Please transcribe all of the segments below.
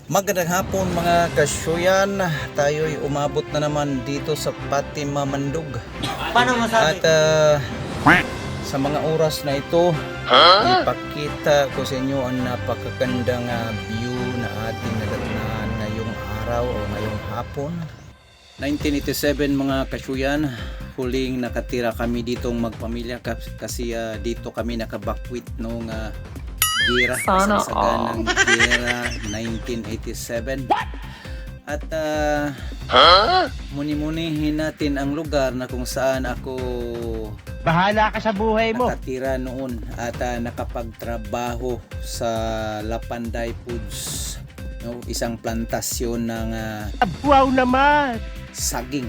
Magandang hapon mga kasyuyan. Tayo'y umabot na naman dito sa Fatima Mandug. Paano masabi? At sa mga oras na ito, ipakita ko sa inyo ang napakagandang view na ating nadatnan ngayong araw o ngayong hapon. 1987 mga kasyuyan, huling nakatira kami ditong magpamilya kasi dito kami nakabakwit noong gera, kasagsagan ng gera 1987. At muni-munihin natin ang lugar na kung saan ako Bahala ka sa buhay mo. nakatira noon at nakapagtrabaho sa Lapanday Foods, no? Isang plantasyon ng Wow naman. saging,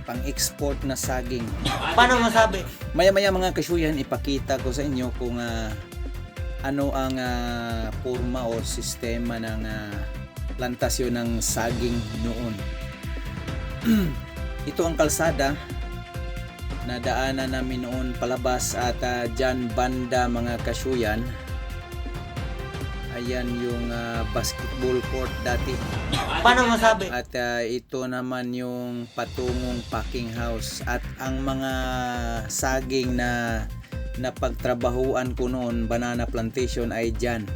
pang-export na saging. Paano masabi? Maya-maya mga kasyuyan, ipakita ko sa inyo kung ano ang forma o sistema ng plantasyon ng saging noon. Ito ang kalsada na daanan namin noon palabas at dyan banda mga kasyuyan. Ayan yung basketball court dati. Paano masabi? At ito naman yung patungong packing house. At ang mga saging na napagtrabahuan ko noon, banana plantation, ay dyan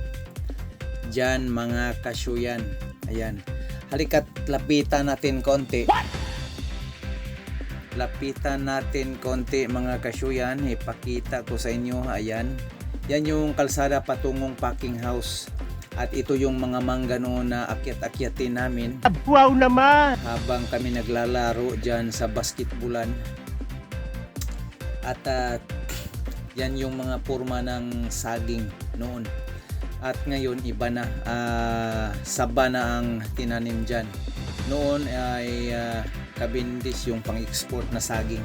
mga kasyuyan. Ayan, halika't lapitan natin konti. Lapitan natin konti mga kasyuyan, ipakita ko sa inyo. Ayan, yan yung kalsada patungong packing house. At ito yung mga mangga noon na akyat-akyatin namin Wow naman. habang kami naglalaro dyan sa basketbulan. At yan yung mga forma ng saging noon. At ngayon iba na, saba na ang tinanim dyan. Noon ay kabindis yung pang-export na saging.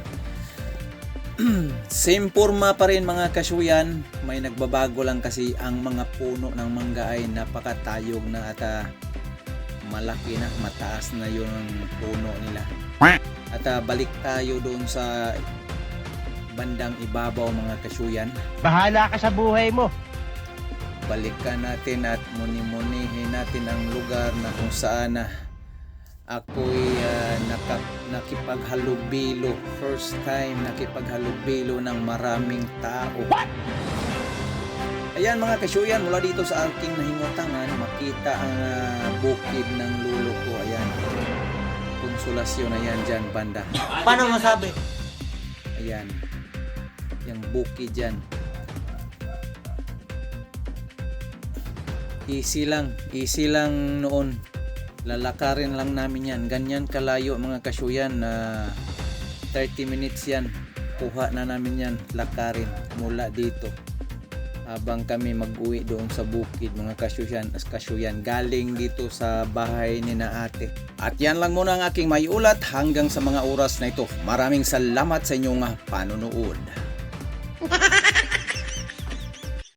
Same forma pa rin mga kasyuyan, may nagbabago lang kasi ang mga puno ng mangga ay napakatayog na at malaki na, mataas na yung puno nila. At balik tayo doon sa bandang ibabaw mga kasyuyan. Bahala ka sa buhay mo. Balikan natin at muni-munihin natin ang lugar na kung saan ako'y nakipaghalubilo. First time nakipaghalubilo ng maraming tao. Ayan mga kasyuyan, mula dito sa aking nahingutangan, makita ang bukid ng lulo ko. Ayan, Konsolasyon, ayan dyan banda. Paano masabi? Ayan, yung bukid dyan. Easy lang noon. Lalakarin lang namin yan. Ganyan kalayo mga kasyuyan na 30 minutes yan. Kuha na namin yan, lakarin mula dito. Habang kami mag-uwi doon sa bukid mga kasyuyan. Galing dito sa bahay ni na ate. At yan lang muna ang aking maiulat hanggang sa mga oras na ito. Maraming salamat sa inyong panunood.